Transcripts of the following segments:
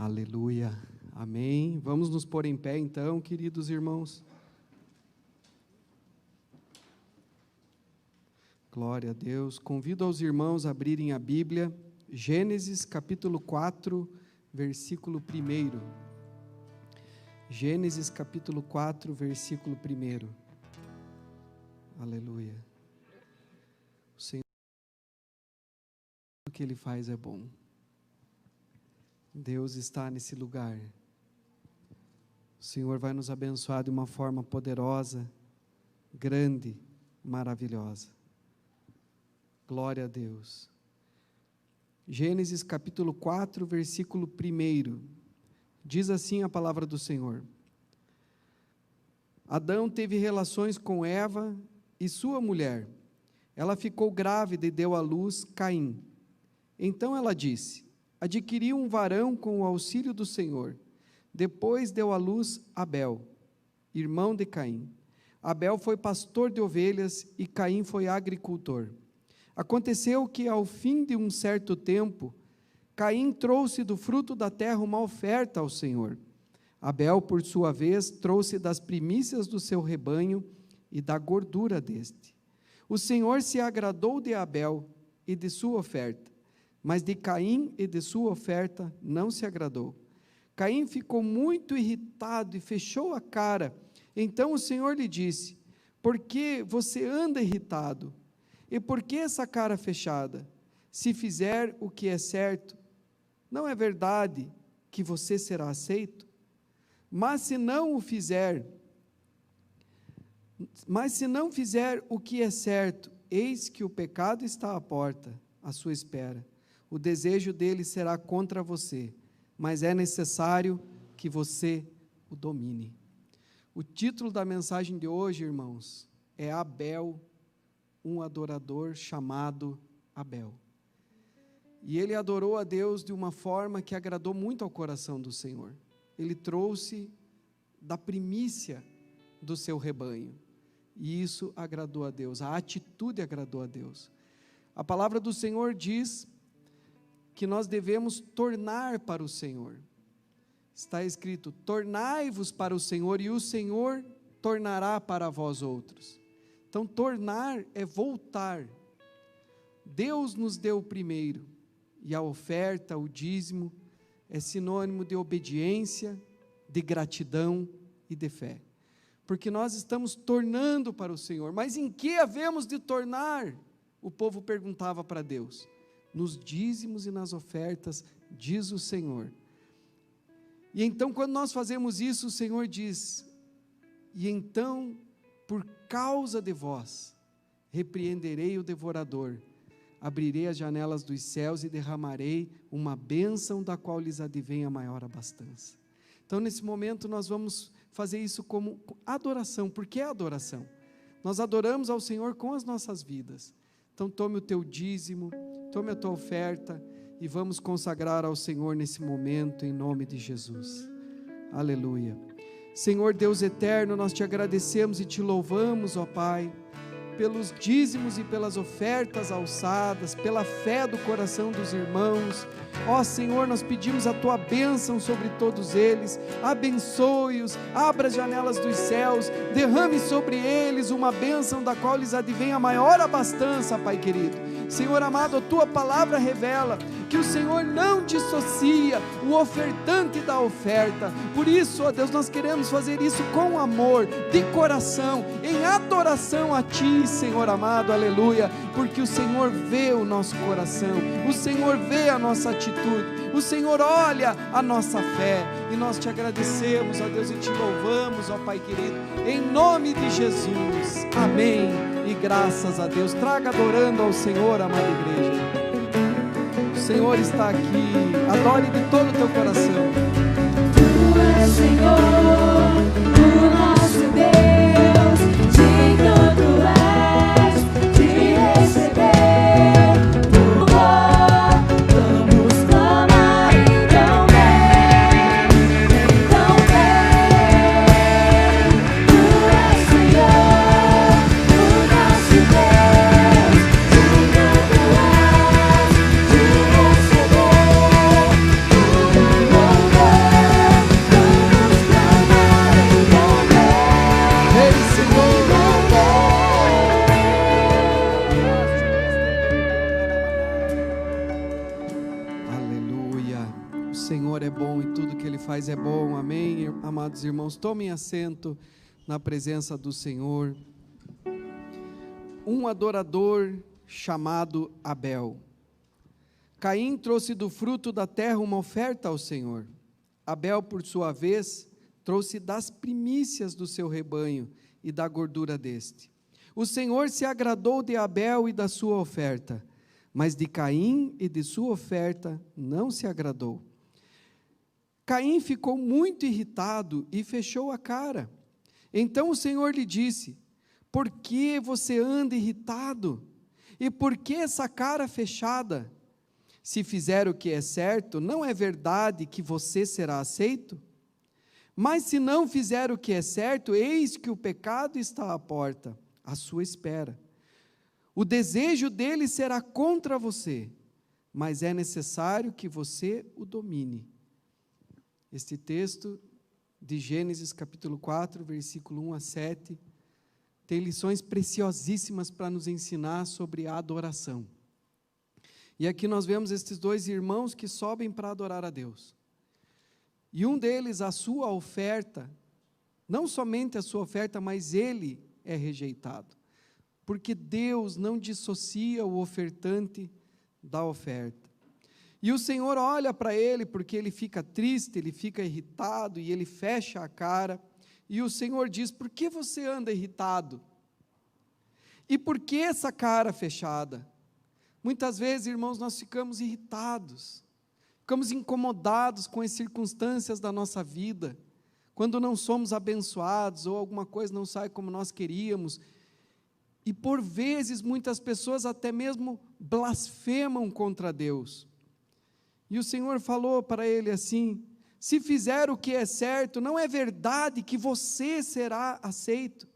Aleluia, amém. Vamos nos pôr em pé então, queridos irmãos. Glória a Deus. Convido aos irmãos a abrirem a Bíblia, Gênesis capítulo 4, versículo 1. Gênesis capítulo 4, versículo 1. Aleluia. O Senhor, o que Ele faz é bom. Deus está nesse lugar. O Senhor vai nos abençoar de uma forma poderosa, grande, maravilhosa. Glória a Deus. Gênesis capítulo 4, versículo 1. Diz assim a palavra do Senhor: Adão teve relações com Eva e sua mulher. Ela ficou grávida e deu à luz Caim. Então ela disse: adquiri um varão com o auxílio do Senhor. Depois deu à luz Abel, irmão de Caim. Abel foi pastor de ovelhas e Caim foi agricultor. Aconteceu que, ao fim de um certo tempo, Caim trouxe do fruto da terra uma oferta ao Senhor. Abel, por sua vez, trouxe das primícias do seu rebanho e da gordura deste. O Senhor se agradou de Abel e de sua oferta, mas de Caim e de sua oferta não se agradou. Caim ficou muito irritado e fechou a cara. Então o Senhor lhe disse: por que você anda irritado? E por que essa cara fechada? Se fizer o que é certo, não é verdade que você será aceito? Mas se não fizer o que é certo, eis que o pecado está à porta, à sua espera. O desejo dele será contra você, mas é necessário que você o domine. O título da mensagem de hoje, irmãos, é Abel, um adorador chamado Abel. E ele adorou a Deus de uma forma que agradou muito ao coração do Senhor. Ele trouxe da primícia do seu rebanho, e isso agradou a Deus, a atitude agradou a Deus. A palavra do Senhor diz que nós devemos tornar para o Senhor. Está escrito: tornai-vos para o Senhor, e o Senhor tornará para vós outros. Então, tornar é voltar. Deus nos deu primeiro, e a oferta, o dízimo, é sinônimo de obediência, de gratidão e de fé. Porque nós estamos tornando para o Senhor. Mas em que havemos de tornar? O povo perguntava para Deus. Nos dízimos e nas ofertas, diz o Senhor. E então, quando nós fazemos isso, o Senhor diz: e então, por causa de vós, repreenderei o devorador, abrirei as janelas dos céus e derramarei uma bênção da qual lhes advém a maior abastança. Então, nesse momento, nós vamos fazer isso como adoração. Por que adoração? Nós adoramos ao Senhor com as nossas vidas. Então, tome o teu dízimo, tome a tua oferta e vamos consagrar ao Senhor nesse momento, em nome de Jesus. Aleluia. Senhor Deus eterno, nós te agradecemos e te louvamos, ó Pai, pelos dízimos e pelas ofertas alçadas, pela fé do coração dos irmãos. Ó Senhor, nós pedimos a tua bênção sobre todos eles, abençoe-os, abra as janelas dos céus, derrame sobre eles uma bênção da qual lhes advém a maior abastança, Pai querido. Senhor amado, a tua palavra revela que o Senhor não dissocia o ofertante da oferta. Por isso, ó Deus, nós queremos fazer isso com amor, de coração, em adoração a Ti, Senhor amado, aleluia, porque o Senhor vê o nosso coração, o Senhor vê a nossa atitude, o Senhor olha a nossa fé, e nós te agradecemos, ó Deus, e te louvamos, ó Pai querido, em nome de Jesus, amém, e graças a Deus. Traga adorando ao Senhor, amada igreja. O Senhor está aqui, adore de todo o teu coração. Tu és Senhor, o nosso Deus, digno tu és de receber louvor. Vamos clamar, então vem. Tu és Senhor, o nosso Deus, digno tu és de receber louvor. Senhor é bom e tudo que Ele faz é bom. Amém, amados irmãos, tomem assento na presença do Senhor. Um adorador chamado Abel. Caim trouxe do fruto da terra uma oferta ao Senhor. Abel, por sua vez, trouxe das primícias do seu rebanho e da gordura deste. O Senhor se agradou de Abel e da sua oferta, mas de Caim e de sua oferta não se agradou. Caim ficou muito irritado e fechou a cara. Então o Senhor lhe disse: por que você anda irritado? E por que essa cara fechada? Se fizer o que é certo, não é verdade que você será aceito? Mas se não fizer o que é certo, eis que o pecado está à porta, à sua espera. O desejo dele será contra você, mas é necessário que você o domine. Este texto de Gênesis capítulo 4, versículo 1 a 7, tem lições preciosíssimas para nos ensinar sobre a adoração. E aqui nós vemos estes dois irmãos que sobem para adorar a Deus. E um deles, a sua oferta, não somente a sua oferta, mas ele é rejeitado. Porque Deus não dissocia o ofertante da oferta. E o Senhor olha para ele, porque ele fica triste, ele fica irritado, e ele fecha a cara, e o Senhor diz: por que você anda irritado? E por que essa cara fechada? Muitas vezes, irmãos, nós ficamos irritados, ficamos incomodados com as circunstâncias da nossa vida, quando não somos abençoados, ou alguma coisa não sai como nós queríamos, e por vezes, muitas pessoas até mesmo blasfemam contra Deus. E o Senhor falou para ele assim: se fizer o que é certo, não é verdade que você será aceito.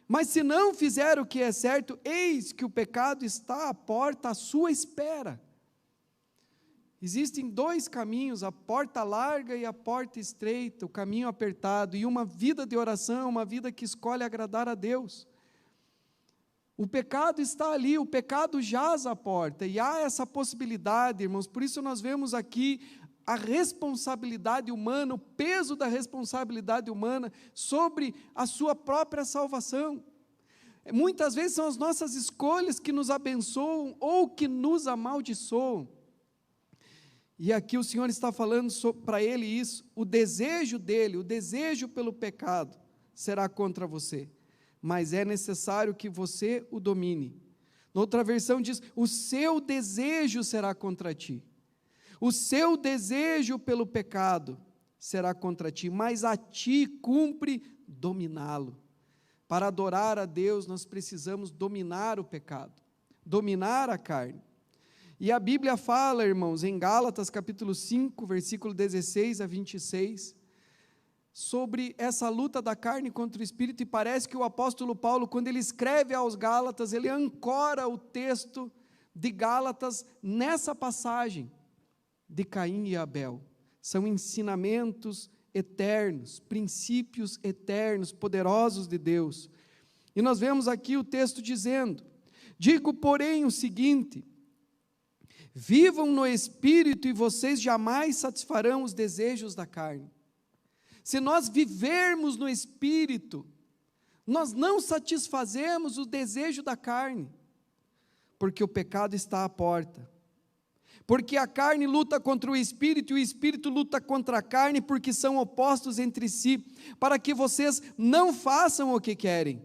Mas se não fizer o que é certo, eis que o pecado está à porta, à sua espera. Existem dois caminhos, a porta larga e a porta estreita, o caminho apertado, e uma vida de oração, uma vida que escolhe agradar a Deus. O pecado está ali, o pecado jaz à porta, e há essa possibilidade, irmãos, por isso nós vemos aqui a responsabilidade humana, o peso da responsabilidade humana sobre a sua própria salvação. Muitas vezes são as nossas escolhas que nos abençoam ou que nos amaldiçoam. E aqui o Senhor está falando para ele isso, o desejo dele, o desejo pelo pecado será contra você, mas é necessário que você o domine. Noutra versão diz: o seu desejo será contra ti. O seu desejo pelo pecado será contra ti, mas a ti cumpre dominá-lo. Para adorar a Deus, nós precisamos dominar o pecado, dominar a carne. E a Bíblia fala, irmãos, em Gálatas capítulo 5, versículo 16 a 26, sobre essa luta da carne contra o Espírito, e parece que o apóstolo Paulo, quando ele escreve aos Gálatas, ele ancora o texto de Gálatas nessa passagem de Caim e Abel. São ensinamentos eternos, princípios eternos, poderosos de Deus. E nós vemos aqui o texto dizendo: digo, porém, o seguinte: vivam no Espírito e vocês jamais satisfarão os desejos da carne. Se nós vivermos no Espírito, nós não satisfazemos o desejo da carne, porque o pecado está à porta. Porque a carne luta contra o Espírito, e o Espírito luta contra a carne, porque são opostos entre si, para que vocês não façam o que querem.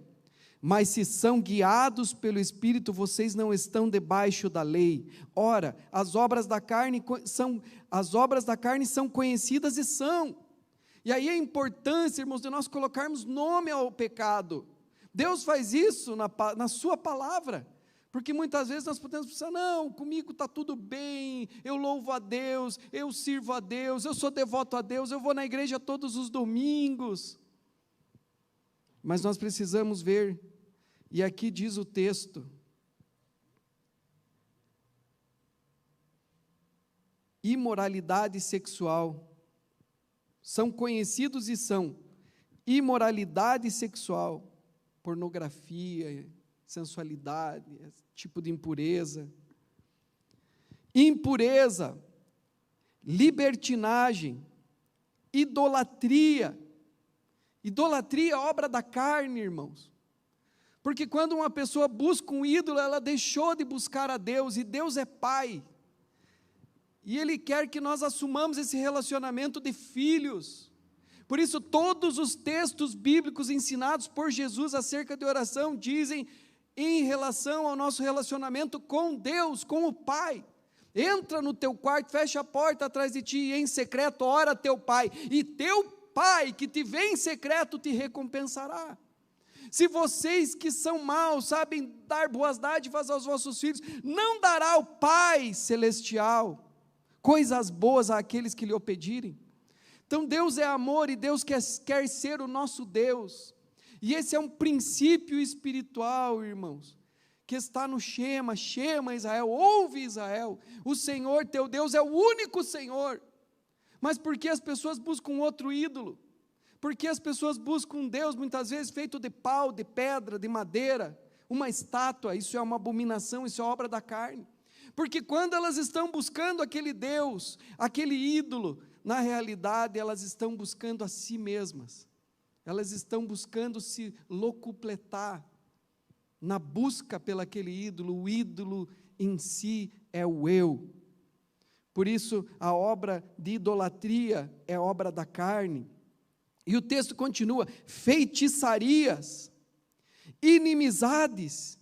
Mas se são guiados pelo Espírito, vocês não estão debaixo da lei. Ora, as obras da carne são conhecidas e são. E aí a importância, irmãos, de nós colocarmos nome ao pecado. Deus faz isso na sua palavra. Porque muitas vezes nós podemos pensar: não, comigo está tudo bem, eu louvo a Deus, eu sirvo a Deus, eu sou devoto a Deus, eu vou na igreja todos os domingos. Mas nós precisamos ver, e aqui diz o texto: imoralidade sexual, são conhecidos e são imoralidade sexual, pornografia, sensualidade, tipo de impureza. Impureza libertinagem, idolatria. Idolatria é obra da carne, irmãos. Porque quando uma pessoa busca um ídolo, ela deixou de buscar a Deus, e Deus é Pai. E Ele quer que nós assumamos esse relacionamento de filhos. Por isso, todos os textos bíblicos ensinados por Jesus acerca de oração dizem em relação ao nosso relacionamento com Deus, com o Pai. Entra no teu quarto, fecha a porta atrás de ti e em secreto ora a teu Pai. E teu Pai que te vê em secreto te recompensará. Se vocês que são maus sabem dar boas dádivas aos vossos filhos, não dará o Pai Celestial coisas boas àqueles que lhe o pedirem? Então Deus é amor e Deus quer ser o nosso Deus. E esse é um princípio espiritual, irmãos, que está no Shema Israel, ouve Israel, o Senhor teu Deus é o único Senhor. Mas por que as pessoas buscam outro ídolo? Porque as pessoas buscam um Deus muitas vezes feito de pau, de pedra, de madeira, uma estátua? Isso é uma abominação, isso é obra da carne. Porque quando elas estão buscando aquele Deus, aquele ídolo, na realidade elas estão buscando a si mesmas, elas estão buscando se locupletar na busca pelaquele ídolo. O ídolo em si é o eu. Por isso a obra de idolatria é obra da carne. E o texto continua: feitiçarias, inimizades,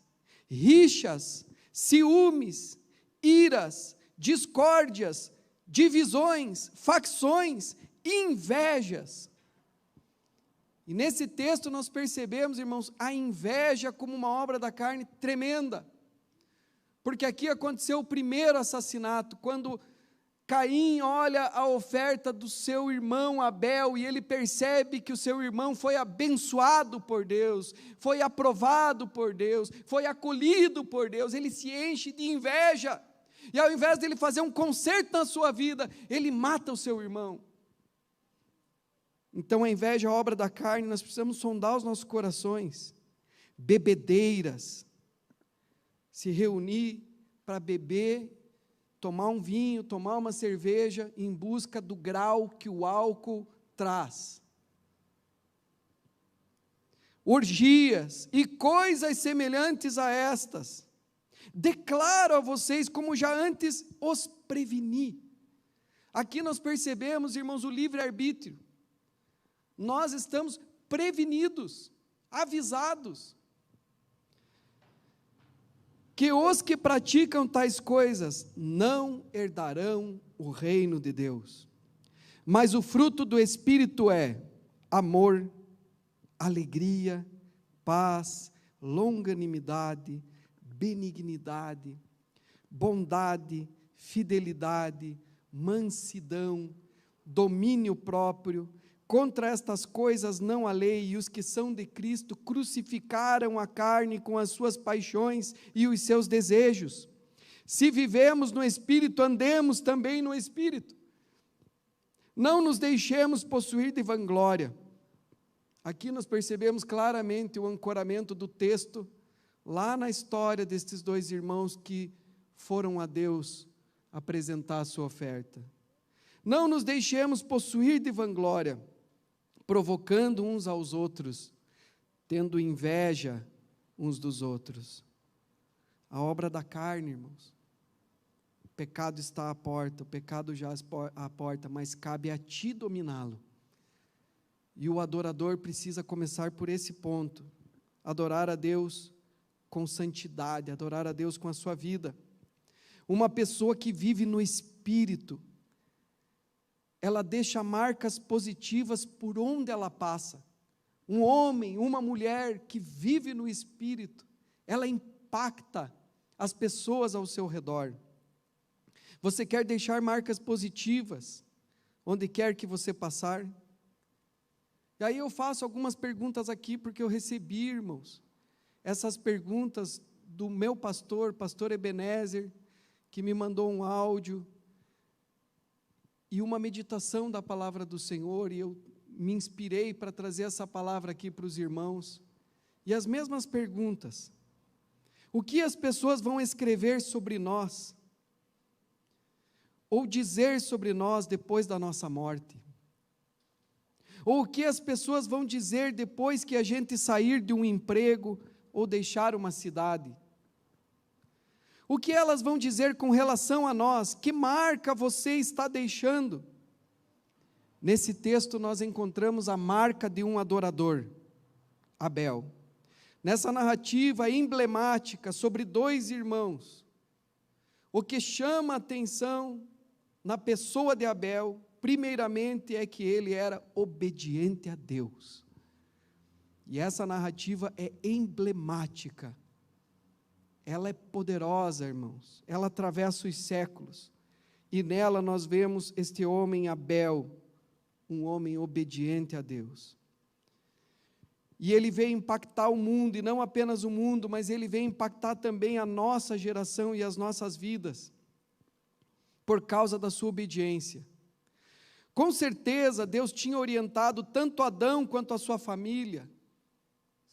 rixas, ciúmes, iras, discórdias, divisões, facções, invejas. E nesse texto nós percebemos, irmãos, a inveja como uma obra da carne tremenda. Porque aqui aconteceu o primeiro assassinato, quando Caim olha a oferta do seu irmão Abel e ele percebe que o seu irmão foi abençoado por Deus, foi aprovado por Deus, foi acolhido por Deus. Ele se enche de inveja e ao invés de ele fazer um conserto na sua vida, ele mata o seu irmão. Então a inveja é obra da carne. Nós precisamos sondar os nossos corações. Bebedeiras, se reunir para beber, tomar um vinho, tomar uma cerveja, em busca do grau que o álcool traz. Orgias e coisas semelhantes a estas. Declaro a vocês, como já antes os preveni. Aqui nós percebemos, irmãos, o livre-arbítrio. Nós estamos prevenidos, avisados, que os que praticam tais coisas não herdarão o reino de Deus. Mas o fruto do Espírito é amor, alegria, paz, longanimidade, benignidade, bondade, fidelidade, mansidão, domínio próprio. Contra estas coisas não há lei, e os que são de Cristo crucificaram a carne com as suas paixões e os seus desejos. Se vivemos no Espírito, andemos também no Espírito. Não nos deixemos possuir de vanglória. Aqui nós percebemos claramente o ancoramento do texto, lá na história destes dois irmãos que foram a Deus apresentar a sua oferta. Não nos deixemos possuir de vanglória, provocando uns aos outros, tendo inveja uns dos outros. A obra da carne, irmãos. O pecado está à porta, o pecado jaz à porta, mas cabe a ti dominá-lo. E o adorador precisa começar por esse ponto: adorar a Deus com santidade, adorar a Deus com a sua vida. Uma pessoa que vive no Espírito, ela deixa marcas positivas por onde ela passa. Um homem, uma mulher que vive no Espírito, ela impacta as pessoas ao seu redor. Você quer deixar marcas positivas onde quer que você passar? E aí eu faço algumas perguntas aqui, porque eu recebi, irmãos, essas perguntas do meu pastor Ebenezer, que me mandou um áudio e uma meditação da palavra do Senhor, e eu me inspirei para trazer essa palavra aqui para os irmãos. E as mesmas perguntas: o que as pessoas vão escrever sobre nós? ou dizer sobre nós depois da nossa morte? Ou o que as pessoas vão dizer depois que a gente sair de um emprego ou deixar uma cidade? O que elas vão dizer com relação a nós? Que marca você está deixando? Nesse texto nós encontramos a marca de um adorador, Abel. Nessa narrativa emblemática sobre dois irmãos, o que chama a atenção na pessoa de Abel, primeiramente, é que ele era obediente a Deus. E essa narrativa é emblemática. Ela é poderosa, irmãos. Ela atravessa os séculos. E nela nós vemos este homem Abel, um homem obediente a Deus. E ele veio impactar o mundo, e não apenas o mundo, mas ele veio impactar também a nossa geração e as nossas vidas, por causa da sua obediência. Com certeza, Deus tinha orientado tanto Adão quanto a sua família,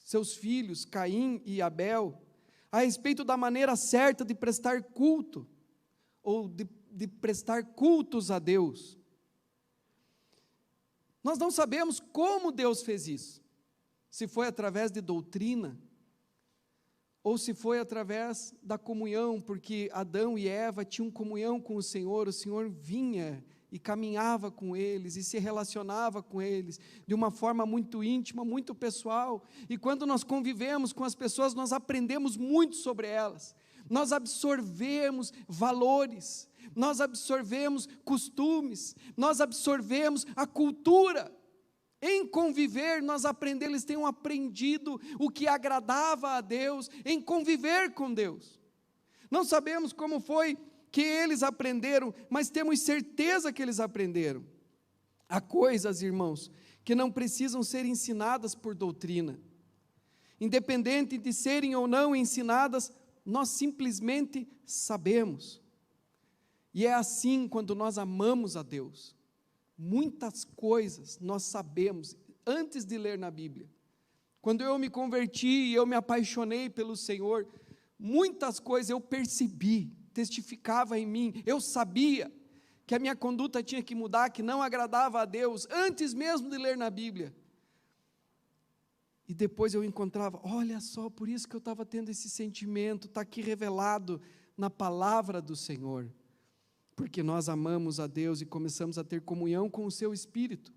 seus filhos, Caim e Abel, a respeito da maneira certa de prestar culto, ou de prestar cultos a Deus. Nós não sabemos como Deus fez isso, se foi através de doutrina, ou se foi através da comunhão, porque Adão e Eva tinham comunhão com o Senhor vinha e caminhava com eles, e se relacionava com eles, de uma forma muito íntima, muito pessoal, e quando nós convivemos com as pessoas, nós aprendemos muito sobre elas, nós absorvemos valores, nós absorvemos costumes, nós absorvemos a cultura. Em conviver, nós aprendemos, eles têm aprendido o que agradava a Deus, em conviver com Deus. Não sabemos como foi que eles aprenderam, mas temos certeza que eles aprenderam. Há coisas, irmãos, que não precisam ser ensinadas por doutrina. Independente de serem ou não ensinadas, nós simplesmente sabemos. E é assim quando nós amamos a Deus. Muitas coisas nós sabemos antes de ler na Bíblia. Quando eu me converti e eu me apaixonei pelo Senhor, muitas coisas eu percebi, testificava em mim, eu sabia que a minha conduta tinha que mudar, que não agradava a Deus, antes mesmo de ler na Bíblia. E depois eu encontrava, olha só, por isso que eu estava tendo esse sentimento, está aqui revelado na palavra do Senhor. Porque nós amamos a Deus e começamos a ter comunhão com o seu Espírito.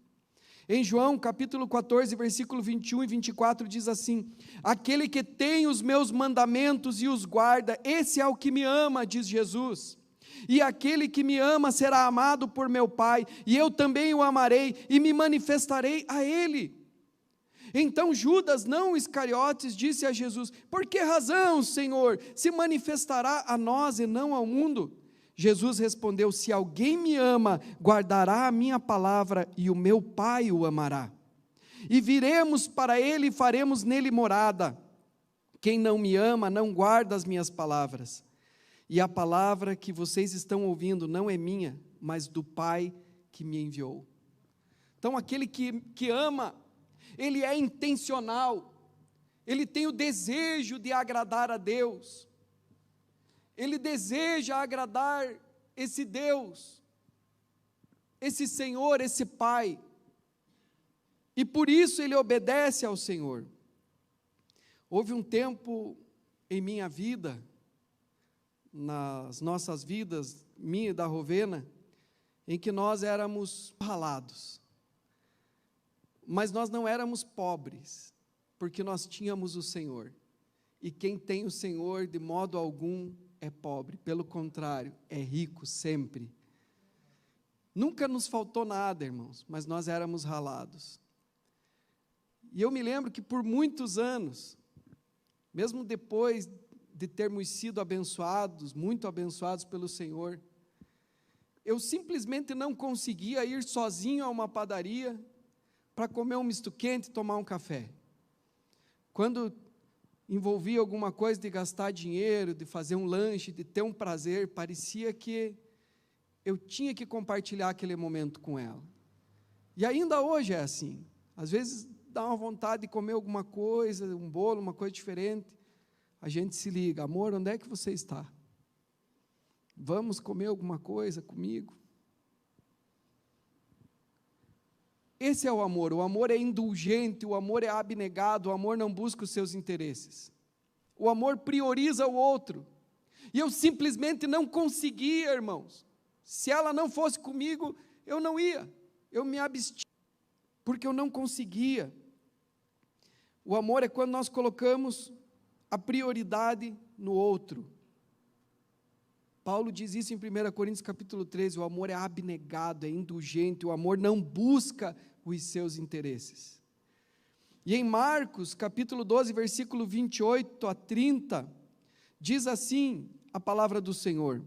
Em João, capítulo 14, versículo 21 e 24, diz assim: aquele que tem os meus mandamentos e os guarda, esse é o que me ama, diz Jesus. E aquele que me ama será amado por meu Pai, e eu também o amarei e me manifestarei a ele. Então Judas, não Iscariotes, disse a Jesus: por que razão, Senhor, se manifestará a nós e não ao mundo? Jesus respondeu: se alguém me ama, guardará a minha palavra, e o meu Pai o amará. E viremos para ele e faremos nele morada. Quem não me ama, não guarda as minhas palavras. E a palavra que vocês estão ouvindo não é minha, mas do Pai que me enviou. Então aquele que ama, ele é intencional, ele tem o desejo de agradar a Deus. Ele deseja agradar esse Deus, esse Senhor, esse Pai, e por isso ele obedece ao Senhor. Houve um tempo em minha vida, nas nossas vidas, minha e da Rovena, em que nós éramos ralados, mas nós não éramos pobres, porque nós tínhamos o Senhor, e quem tem o Senhor, de modo algum, é pobre, pelo contrário, é rico sempre. Nunca nos faltou nada, irmãos, mas nós éramos ralados. E eu me lembro que por muitos anos, mesmo depois de termos sido abençoados, muito abençoados pelo Senhor, eu simplesmente não conseguia ir sozinho a uma padaria para comer um misto quente e tomar um café. Quando envolvia alguma coisa de gastar dinheiro, de fazer um lanche, de ter um prazer, parecia que eu tinha que compartilhar aquele momento com ela. E ainda hoje é assim. Às vezes dá uma vontade de comer alguma coisa, um bolo, uma coisa diferente. A gente se liga: amor, onde é que você está? Vamos comer alguma coisa comigo? Esse é o amor é indulgente, o amor é abnegado, o amor não busca os seus interesses. O amor prioriza o outro. E eu simplesmente não conseguia, irmãos. Se ela não fosse comigo, eu não ia. Eu me abstinha, porque eu não conseguia. O amor é quando nós colocamos a prioridade no outro. Paulo diz isso em 1 Coríntios capítulo 13, o amor é abnegado, é indulgente, o amor não busca os seus interesses. E em Marcos capítulo 12, versículo 28 a 30, diz assim a palavra do Senhor: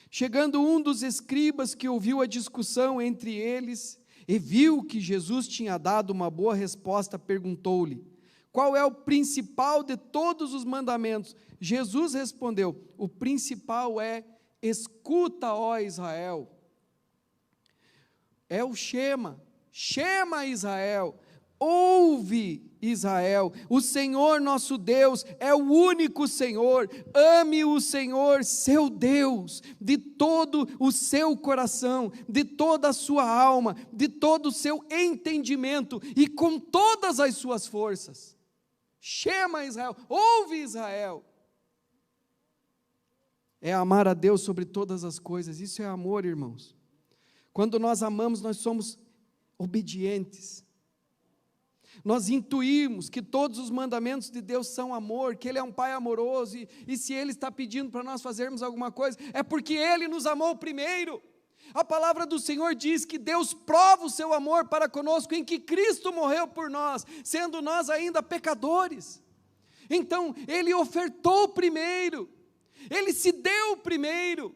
chegando um dos escribas que ouviu a discussão entre eles, e viu que Jesus tinha dado uma boa resposta, perguntou-lhe: qual é o principal de todos os mandamentos? Jesus respondeu: o principal é: escuta, ó Israel. É o Shema Israel, ouve Israel, o Senhor nosso Deus é o único Senhor, ame o Senhor seu Deus, de todo o seu coração, de toda a sua alma, de todo o seu entendimento, e com todas as suas forças. Shema Israel, ouve Israel. É amar a Deus sobre todas as coisas, isso é amor, irmãos. Quando nós amamos, nós somos obedientes. Nós intuímos que todos os mandamentos de Deus são amor, que Ele é um Pai amoroso, e se Ele está pedindo para nós fazermos alguma coisa, é porque Ele nos amou primeiro. A palavra do Senhor diz que Deus prova o seu amor para conosco, em que Cristo morreu por nós, sendo nós ainda pecadores. Então, Ele ofertou primeiro, Ele se deu primeiro,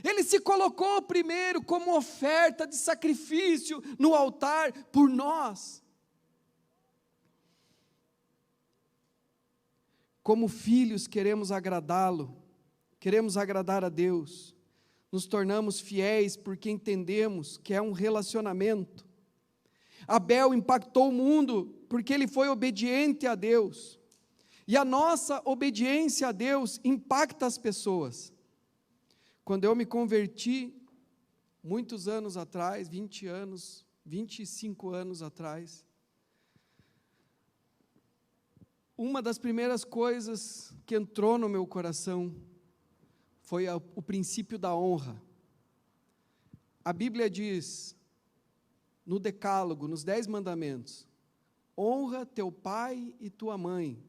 Ele se colocou primeiro como oferta de sacrifício no altar por nós. Como filhos queremos agradá-lo, queremos agradar a Deus, nos tornamos fiéis porque entendemos que é um relacionamento. Abel impactou o mundo porque ele foi obediente a Deus, e a nossa obediência a Deus impacta as pessoas. Quando eu me converti, muitos anos atrás, 20 anos, 25 anos atrás, uma das primeiras coisas que entrou no meu coração foi o princípio da honra. A Bíblia diz, no Decálogo, nos 10 mandamentos: honra teu pai e tua mãe,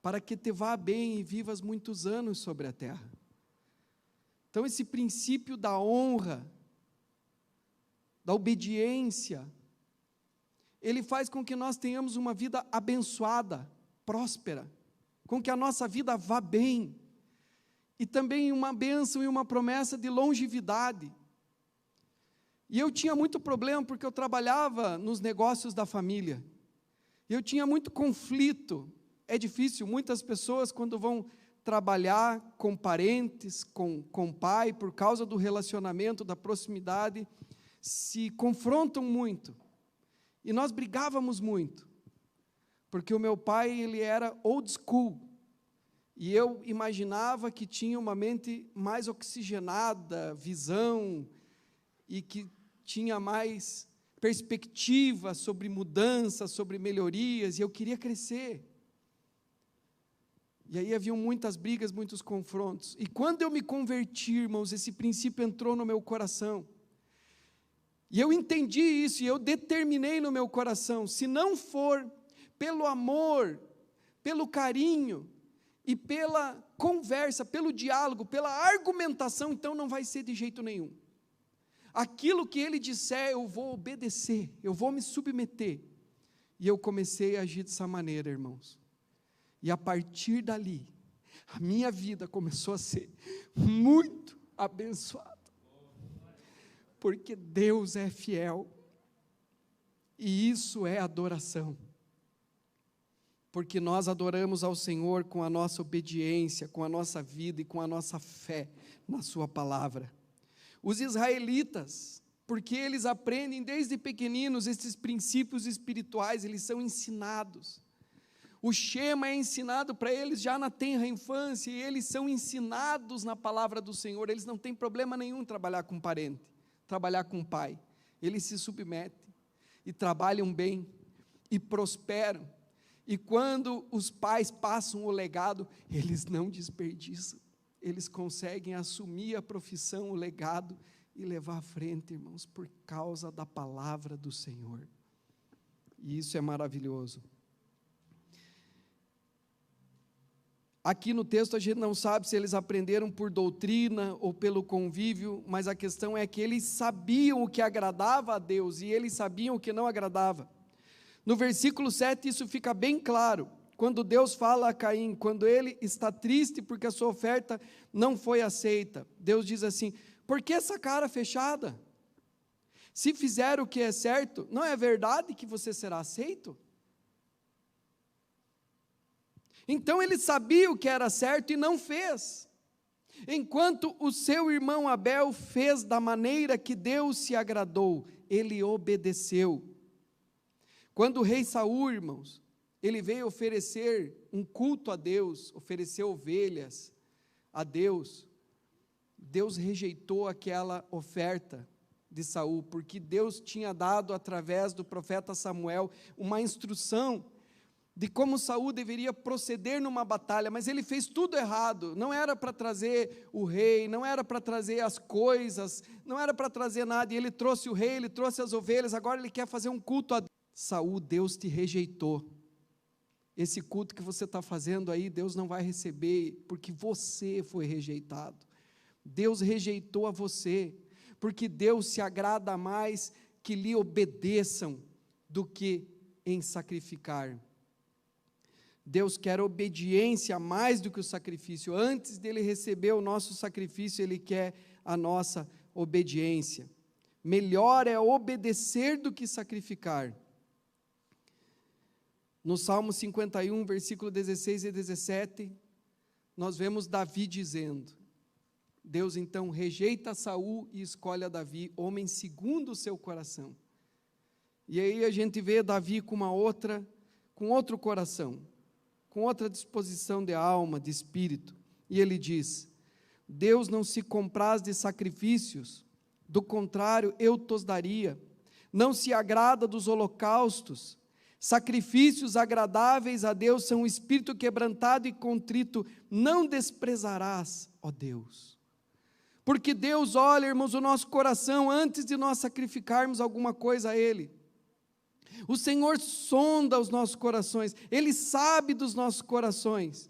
para que te vá bem e vivas muitos anos sobre a terra. Então, esse princípio da honra, da obediência, ele faz com que nós tenhamos uma vida abençoada, próspera, com que a nossa vida vá bem, e também uma bênção e uma promessa de longevidade. E eu tinha muito problema, porque eu trabalhava nos negócios da família, e eu tinha muito conflito. É difícil, muitas pessoas quando vão trabalhar com parentes, com pai, por causa do relacionamento, da proximidade, se confrontam muito, e nós brigávamos muito, porque o meu pai, ele era old school, e eu imaginava que tinha uma mente mais oxigenada, visão, e que tinha mais perspectiva sobre mudança, sobre melhorias, e eu queria crescer. E aí haviam muitas brigas, muitos confrontos. E quando eu me converti, irmãos, esse princípio entrou no meu coração. E eu entendi isso, e eu determinei no meu coração: se não for pelo amor, pelo carinho, e pela conversa, pelo diálogo, pela argumentação, então não vai ser de jeito nenhum. Aquilo que ele disser, eu vou obedecer, eu vou me submeter. E eu comecei a agir dessa maneira, irmãos. E a partir dali, a minha vida começou a ser muito abençoada. Porque Deus é fiel. E isso é adoração. Porque nós adoramos ao Senhor com a nossa obediência, com a nossa vida e com a nossa fé na sua palavra. Os israelitas, porque eles aprendem desde pequeninos esses princípios espirituais, eles são ensinados. O Shema é ensinado para eles já na tenra infância, e eles são ensinados na palavra do Senhor. Eles não têm problema nenhum em trabalhar com parente, trabalhar com pai. Eles se submetem e trabalham bem e prosperam. E quando os pais passam o legado, eles não desperdiçam. Eles conseguem assumir a profissão, o legado e levar à frente, irmãos, por causa da palavra do Senhor. E isso é maravilhoso. Aqui no texto a gente não sabe se eles aprenderam por doutrina ou pelo convívio, mas a questão é que eles sabiam o que agradava a Deus e eles sabiam o que não agradava. No versículo 7 isso fica bem claro, quando Deus fala a Caim, quando ele está triste porque a sua oferta não foi aceita. Deus diz assim: por que essa cara fechada? Se fizer o que é certo, não é verdade que você será aceito? Então ele sabia o que era certo e não fez. Enquanto o seu irmão Abel fez da maneira que Deus se agradou, ele obedeceu. Quando o rei Saul, irmãos, ele veio oferecer um culto a Deus, oferecer ovelhas a Deus, Deus rejeitou aquela oferta de Saul, porque Deus tinha dado através do profeta Samuel uma instrução de como Saul deveria proceder numa batalha, mas ele fez tudo errado. Não era para trazer o rei, não era para trazer as coisas, não era para trazer nada, e ele trouxe o rei, ele trouxe as ovelhas, agora ele quer fazer um culto a Deus. Saul, Deus te rejeitou. Esse culto que você está fazendo aí, Deus não vai receber, porque você foi rejeitado. Deus rejeitou a você, porque Deus se agrada mais que lhe obedeçam do que em sacrificar. Deus quer obediência mais do que o sacrifício. Antes dele receber o nosso sacrifício, ele quer a nossa obediência. Melhor é obedecer do que sacrificar. No Salmo 51, versículo 16 e 17, nós vemos Davi dizendo: Deus então rejeita Saul e escolhe a Davi, homem segundo o seu coração. E aí a gente vê Davi com outro coração, com outra disposição de alma, de espírito. E ele diz: Deus não se compraz de sacrifícios, do contrário eu tos daria. Não se agrada dos holocaustos. Sacrifícios agradáveis a Deus são um espírito quebrantado e contrito, não desprezarás, ó Deus. Porque Deus olha, irmãos, o nosso coração antes de nós sacrificarmos alguma coisa a Ele. O Senhor sonda os nossos corações, Ele sabe dos nossos corações.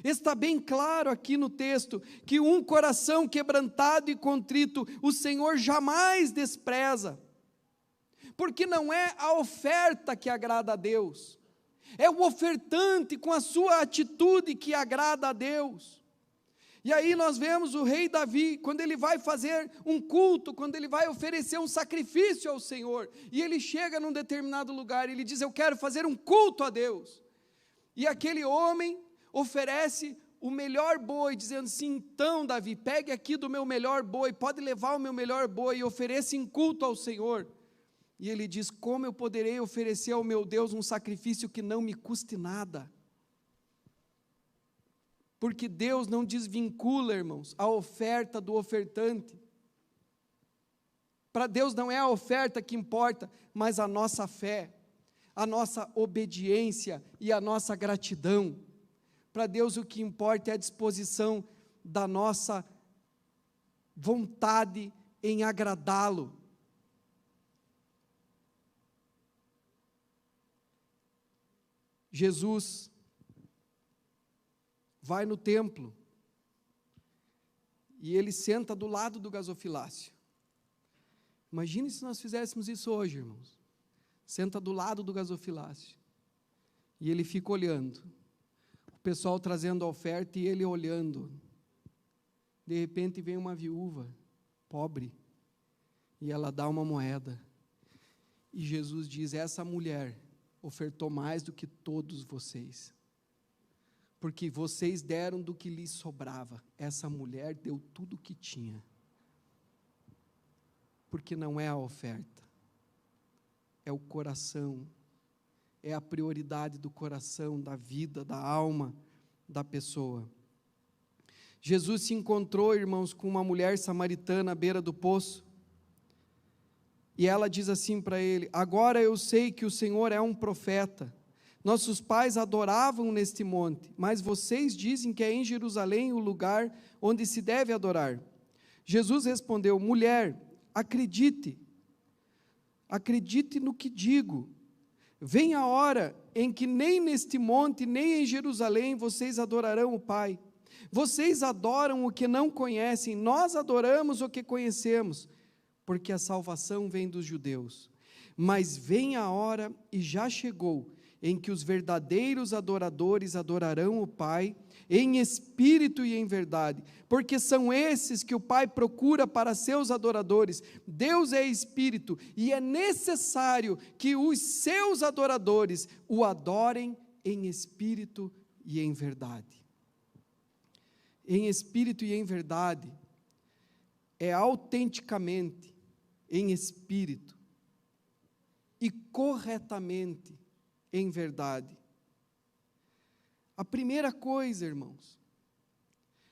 Está bem claro aqui no texto, que um coração quebrantado e contrito, o Senhor jamais despreza. Porque não é a oferta que agrada a Deus, é o ofertante com a sua atitude que agrada a Deus. E aí nós vemos o rei Davi, quando ele vai fazer um culto, quando ele vai oferecer um sacrifício ao Senhor, e ele chega num determinado lugar, ele diz: eu quero fazer um culto a Deus. E aquele homem oferece o melhor boi, dizendo assim: então Davi, pegue aqui do meu melhor boi, pode levar o meu melhor boi e ofereça em culto ao Senhor. E ele diz: como eu poderei oferecer ao meu Deus um sacrifício que não me custe nada? Porque Deus não desvincula, irmãos, a oferta do ofertante. Para Deus não é a oferta que importa, mas a nossa fé, a nossa obediência e a nossa gratidão. Para Deus o que importa é a disposição da nossa vontade em agradá-lo. Jesus vai no templo e ele senta do lado do gasofilácio. Imagine se nós fizéssemos isso hoje, irmãos. Senta do lado do gasofilácio e ele fica olhando, o pessoal trazendo a oferta e ele olhando. De repente vem uma viúva pobre e ela dá uma moeda e Jesus diz: essa mulher ofertou mais do que todos vocês, porque vocês deram do que lhes sobrava, essa mulher deu tudo o que tinha. Porque não é a oferta, é o coração é a prioridade do coração, da vida, da alma da pessoa. Jesus se encontrou, irmãos, com uma mulher samaritana à beira do poço, e ela diz assim para ele: agora eu sei que o Senhor é um profeta. Nossos pais adoravam neste monte, mas vocês dizem que é em Jerusalém o lugar onde se deve adorar. Jesus respondeu: mulher, acredite no que digo. Vem a hora em que nem neste monte, nem em Jerusalém vocês adorarão o Pai. Vocês adoram o que não conhecem, nós adoramos o que conhecemos, porque a salvação vem dos judeus. Mas vem a hora, e já chegou, em que os verdadeiros adoradores adorarão o Pai, em espírito e em verdade, porque são esses que o Pai procura para seus adoradores. Deus é espírito, e é necessário que os seus adoradores o adorem em espírito e em verdade. Em espírito e em verdade é autenticamente, em espírito e corretamente em verdade. A primeira coisa, irmãos,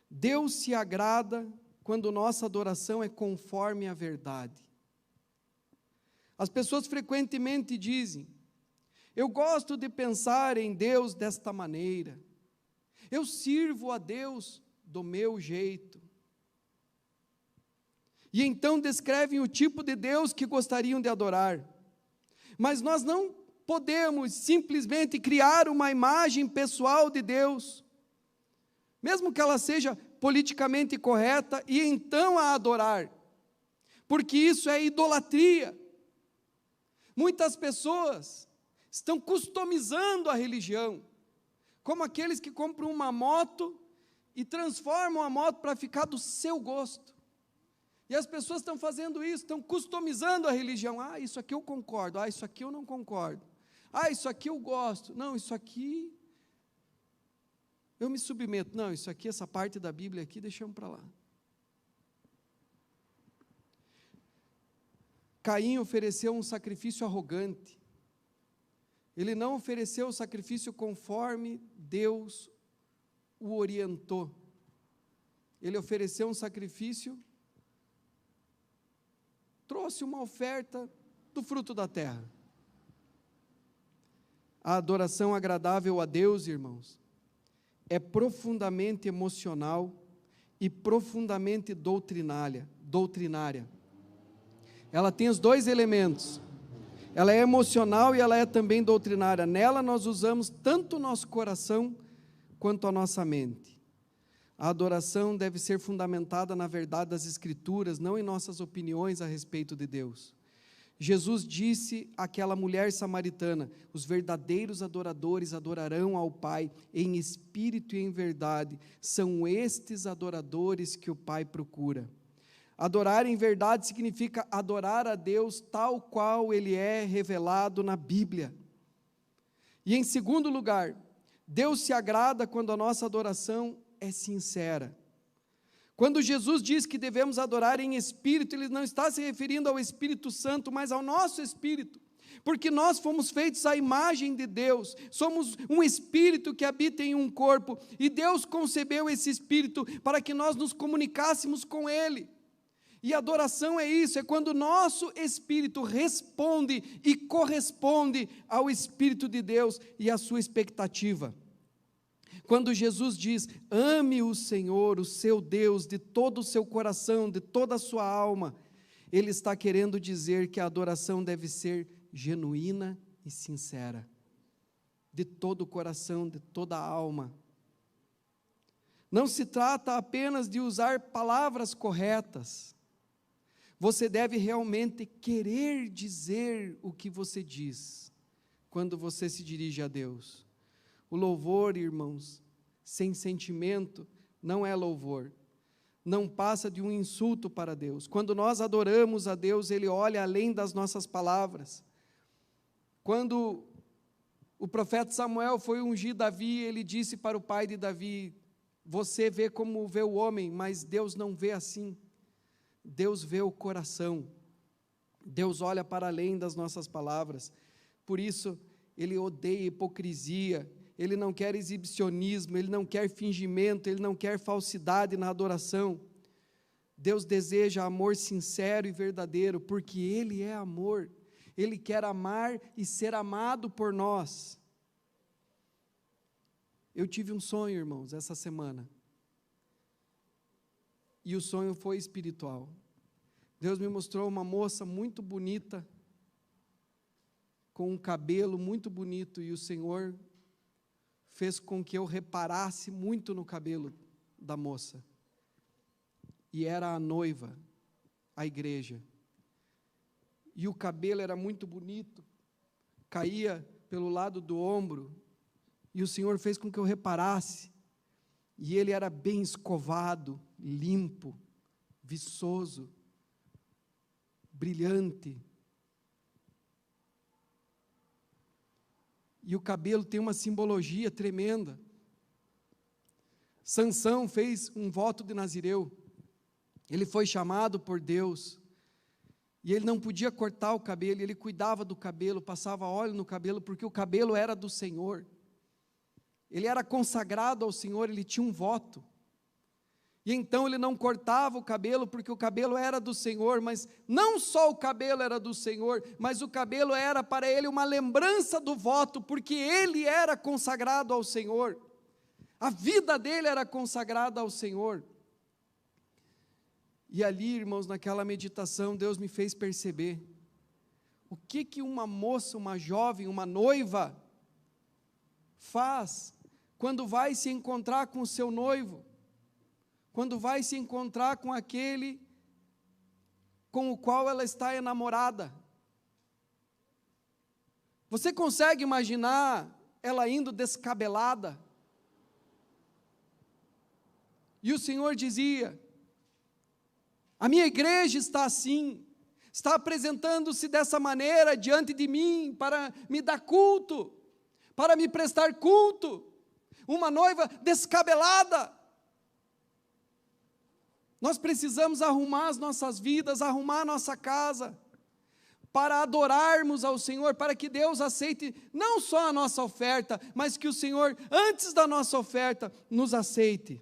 Deus se agrada quando nossa adoração é conforme a verdade. As pessoas frequentemente dizem: eu gosto de pensar em Deus desta maneira, eu sirvo a Deus do meu jeito. E então descrevem o tipo de Deus que gostariam de adorar. Mas nós não podemos simplesmente criar uma imagem pessoal de Deus, mesmo que ela seja politicamente correta, e então a adorar, porque isso é idolatria. Muitas pessoas estão customizando a religião, como aqueles que compram uma moto e transformam a moto para ficar do seu gosto. E as pessoas estão fazendo isso, estão customizando a religião. Ah, isso aqui eu concordo, ah, isso aqui eu não concordo. Ah, isso aqui eu gosto. Não, isso aqui eu me submeto. Não, isso aqui, essa parte da Bíblia aqui, deixamos para lá. Caim ofereceu um sacrifício arrogante. Ele não ofereceu o sacrifício conforme Deus o orientou. Ele ofereceu um sacrifício, trouxe uma oferta do fruto da terra. A adoração agradável a Deus, irmãos, é profundamente emocional e profundamente doutrinária. Ela tem os dois elementos. Ela é emocional e ela é também doutrinária. Nela nós usamos tanto o nosso coração quanto a nossa mente. A adoração deve ser fundamentada na verdade das Escrituras, não em nossas opiniões a respeito de Deus. Jesus disse àquela mulher samaritana: os verdadeiros adoradores adorarão ao Pai em espírito e em verdade. São estes adoradores que o Pai procura. Adorar em verdade significa adorar a Deus tal qual Ele é revelado na Bíblia. E em segundo lugar, Deus se agrada quando a nossa adoração é sincera. Quando Jesus diz que devemos adorar em espírito, Ele não está se referindo ao Espírito Santo, mas ao nosso espírito, porque nós fomos feitos à imagem de Deus, somos um espírito que habita em um corpo, e Deus concebeu esse espírito para que nós nos comunicássemos com Ele. E adoração é isso, é quando o nosso espírito responde e corresponde ao Espírito de Deus e à sua expectativa. Quando Jesus diz: ame o Senhor, o seu Deus, de todo o seu coração, de toda a sua alma, Ele está querendo dizer que a adoração deve ser genuína e sincera, de todo o coração, de toda a alma. Não se trata apenas de usar palavras corretas. Você deve realmente querer dizer o que você diz, quando você se dirige a Deus. O louvor, irmãos, sem sentimento, não é louvor. Não passa de um insulto para Deus. Quando nós adoramos a Deus, Ele olha além das nossas palavras. Quando o profeta Samuel foi ungir Davi, ele disse para o pai de Davi: você vê como vê o homem, mas Deus não vê assim. Deus vê o coração. Deus olha para além das nossas palavras. Por isso, ele odeia hipocrisia, ele não quer exibicionismo, ele não quer fingimento, ele não quer falsidade na adoração. Deus deseja amor sincero e verdadeiro, porque Ele é amor. Ele quer amar e ser amado por nós. Eu tive um sonho, irmãos, essa semana. E o sonho foi espiritual. Deus me mostrou uma moça muito bonita, com um cabelo muito bonito, e o Senhor fez com que eu reparasse muito no cabelo da moça. E era a noiva, a igreja. E o cabelo era muito bonito, caía pelo lado do ombro, e o Senhor fez com que eu reparasse, e ele era bem escovado, limpo, viçoso, brilhante. E o cabelo tem uma simbologia tremenda. Sansão fez um voto de Nazireu. Ele foi chamado por Deus, e ele não podia cortar o cabelo, ele cuidava do cabelo, passava óleo no cabelo, porque o cabelo era do Senhor. Ele era consagrado ao Senhor, ele tinha um voto. E então ele não cortava o cabelo, porque o cabelo era do Senhor, mas não só o cabelo era do Senhor, mas o cabelo era para ele uma lembrança do voto, porque ele era consagrado ao Senhor. A vida dele era consagrada ao Senhor. E ali, irmãos, naquela meditação, Deus me fez perceber o que uma moça, uma jovem, uma noiva faz quando vai se encontrar com o seu noivo, quando vai se encontrar com aquele com o qual ela está enamorada. Você consegue imaginar ela indo descabelada? E o Senhor dizia: a minha igreja está assim, está apresentando-se dessa maneira diante de mim, para me dar culto, para me prestar culto, uma noiva descabelada. Nós precisamos arrumar as nossas vidas, arrumar a nossa casa, para adorarmos ao Senhor, para que Deus aceite não só a nossa oferta, mas que o Senhor, antes da nossa oferta, nos aceite.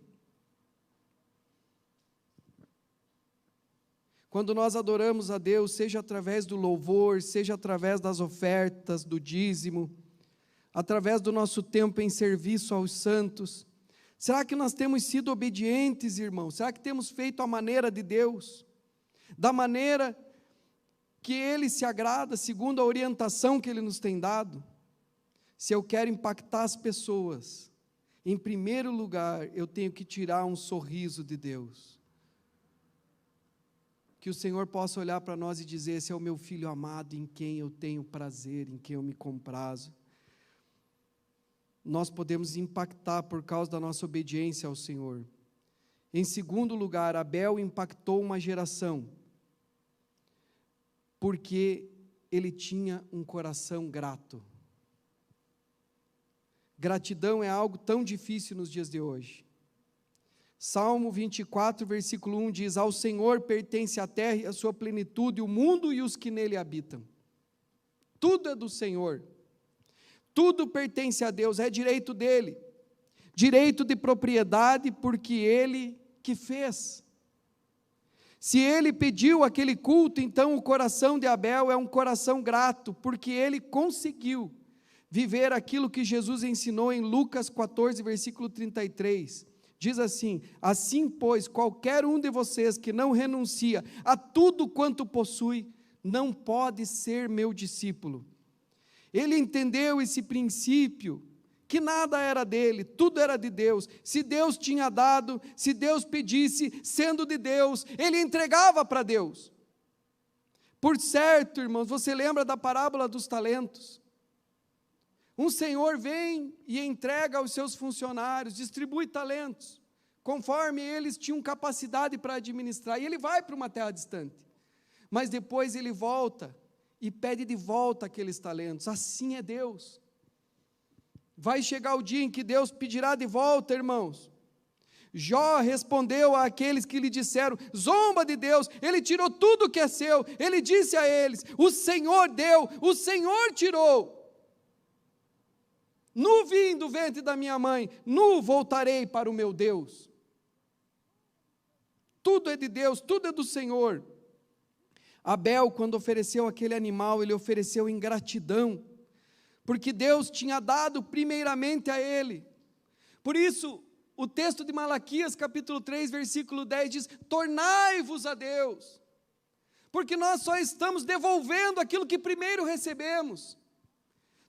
Quando nós adoramos a Deus, seja através do louvor, seja através das ofertas, do dízimo, através do nosso tempo em serviço aos santos, será que nós temos sido obedientes, irmãos? Será que temos feito a maneira de Deus? Da maneira que Ele se agrada, segundo a orientação que Ele nos tem dado? Se eu quero impactar as pessoas, em primeiro lugar, eu tenho que tirar um sorriso de Deus. Que o Senhor possa olhar para nós e dizer: esse é o meu filho amado, em quem eu tenho prazer, em quem eu me comprazo. Nós podemos impactar por causa da nossa obediência ao Senhor. Em segundo lugar, Abel impactou uma geração, porque ele tinha um coração grato. Gratidão é algo tão difícil nos dias de hoje. Salmo 24, versículo 1 diz: ao Senhor pertence a terra e a sua plenitude, o mundo e os que nele habitam. Tudo é do Senhor. Tudo pertence a Deus, é direito dele. Direito de propriedade, porque ele que fez. Se ele pediu aquele culto, então o coração de Abel é um coração grato, porque ele conseguiu viver aquilo que Jesus ensinou em Lucas 14, versículo 33. Diz assim: assim, pois, qualquer um de vocês que não renuncia a tudo quanto possui, não pode ser meu discípulo. Ele entendeu esse princípio, que nada era dele, tudo era de Deus. Se Deus tinha dado, se Deus pedisse, sendo de Deus, ele entregava para Deus. Por certo, irmãos, você lembra da parábola dos talentos? Um senhor vem e entrega aos seus funcionários, distribui talentos, conforme eles tinham capacidade para administrar, e ele vai para uma terra distante, mas depois ele volta e pede de volta aqueles talentos. Assim é Deus. Vai chegar o dia em que Deus pedirá de volta, irmãos. Jó respondeu àqueles que lhe disseram: zomba de Deus, Ele tirou tudo que é seu. Ele disse a eles: o Senhor deu, o Senhor tirou. nu vim do ventre da minha mãe, nu voltarei para o meu Deus. Tudo é de Deus, tudo é do Senhor. Abel, quando ofereceu aquele animal, ele ofereceu em gratidão, porque Deus tinha dado primeiramente a ele. Por isso, o texto de Malaquias, capítulo 3, versículo 10 diz: tornai-vos a Deus, porque nós só estamos devolvendo aquilo que primeiro recebemos.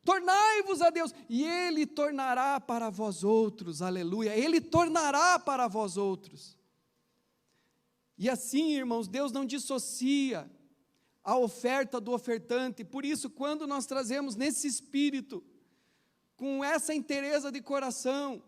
Tornai-vos a Deus, e Ele tornará para vós outros, aleluia, Ele tornará para vós outros. E assim, irmãos, Deus não dissocia a oferta do ofertante. Por isso, quando nós trazemos nesse espírito, com essa inteireza de coração,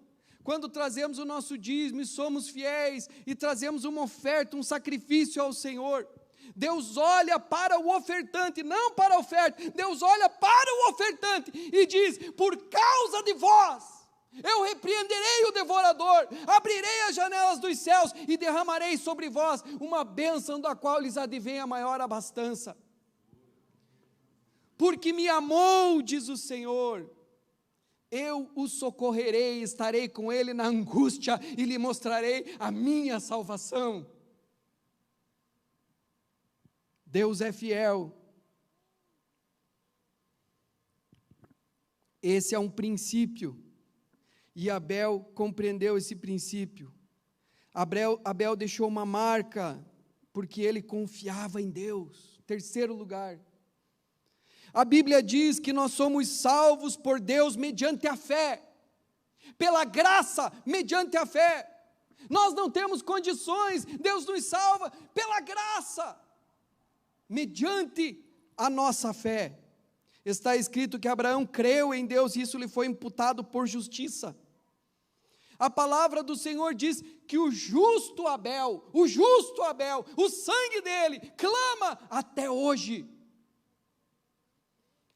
quando trazemos o nosso dízimo e somos fiéis, e trazemos uma oferta, um sacrifício ao Senhor, Deus olha para o ofertante, não para a oferta, Deus olha para o ofertante e diz: por causa de vós, eu repreenderei o devorador, abrirei as janelas dos céus e derramarei sobre vós uma bênção da qual lhes advém a maior abastança. Porque me amou, diz o Senhor, eu o socorrerei, estarei com ele na angústia e lhe mostrarei a minha salvação. Deus é fiel. Esse é um princípio, e Abel compreendeu esse princípio. Abel deixou uma marca, porque ele confiava em Deus. Terceiro lugar, a Bíblia diz que nós somos salvos por Deus mediante a fé, pela graça mediante a fé. Nós não temos condições, Deus nos salva pela graça, mediante a nossa fé. Está escrito que Abraão creu em Deus e isso lhe foi imputado por justiça. A palavra do Senhor diz que o justo Abel, o sangue dele clama até hoje.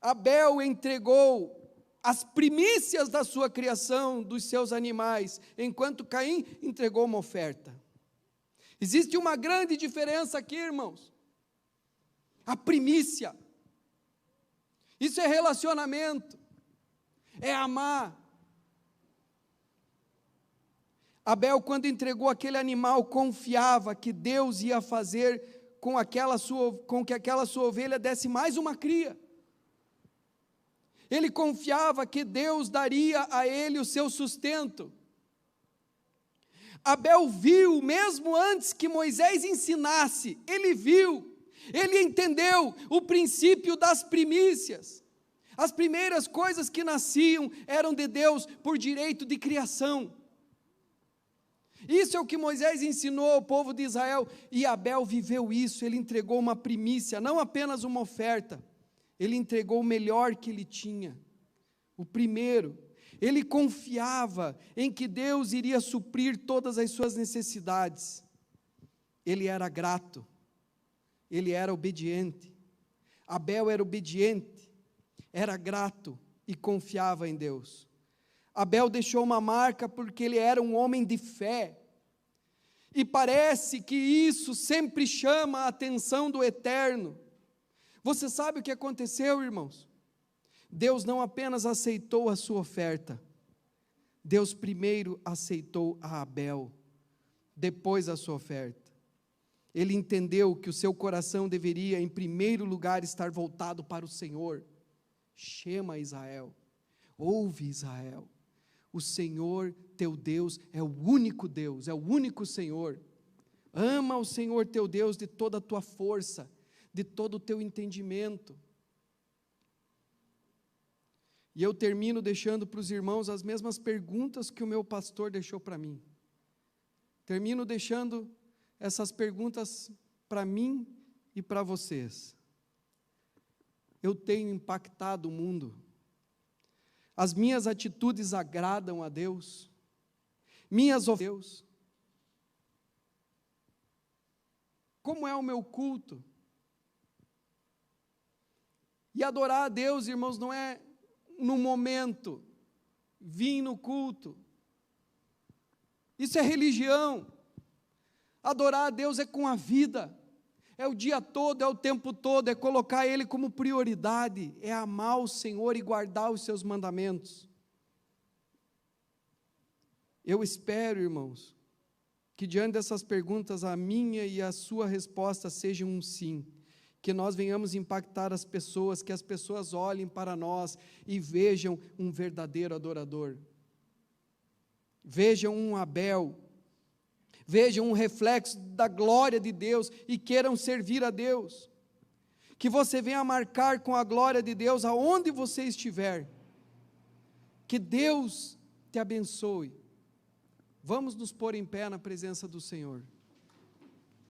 Abel entregou as primícias da sua criação, dos seus animais, enquanto Caim entregou uma oferta. Existe uma grande diferença aqui, irmãos. A primícia, isso é relacionamento, é amar. Abel, quando entregou aquele animal, confiava que Deus ia fazer com que aquela sua ovelha desse mais uma cria. Ele confiava que Deus daria a ele o seu sustento. Abel viu, mesmo antes que Moisés ensinasse, ele viu, ele entendeu o princípio das primícias. As primeiras coisas que nasciam eram de Deus por direito de criação. Isso é o que Moisés ensinou ao povo de Israel, e Abel viveu isso. Ele entregou uma primícia, não apenas uma oferta, ele entregou o melhor que ele tinha, o primeiro. Ele confiava em que Deus iria suprir todas as suas necessidades. Ele era grato, ele era obediente. Abel era obediente, era grato e confiava em Deus. Abel deixou uma marca porque ele era um homem de fé. E parece que isso sempre chama a atenção do Eterno. Você sabe o que aconteceu, irmãos? Deus não apenas aceitou a sua oferta, Deus primeiro aceitou a Abel, depois a sua oferta. Ele entendeu que o seu coração deveria, em primeiro lugar, estar voltado para o Senhor. Shema Israel, ouve Israel, o Senhor teu Deus é o único Deus, é o único Senhor. Ama o Senhor teu Deus de toda a tua força, de todo o teu entendimento. E eu termino deixando para os irmãos as mesmas perguntas que o meu pastor deixou para mim. Termino deixando essas perguntas para mim e para vocês. Eu tenho impactado o mundo? As minhas atitudes agradam a Deus? Minhas ofertas? Como é o meu culto? E adorar a Deus, irmãos, não é no momento, vim no culto. Isso é religião. Adorar a Deus é com a vida, é o dia todo, é o tempo todo, é colocar Ele como prioridade, é amar o Senhor e guardar os seus mandamentos. Eu espero, irmãos, que diante dessas perguntas a minha e a sua resposta sejam um sim, que nós venhamos impactar as pessoas, que as pessoas olhem para nós e vejam um verdadeiro adorador, vejam um Abel, vejam um reflexo da glória de Deus e queiram servir a Deus, que você venha marcar com a glória de Deus aonde você estiver, que Deus te abençoe. Vamos nos pôr em pé na presença do Senhor.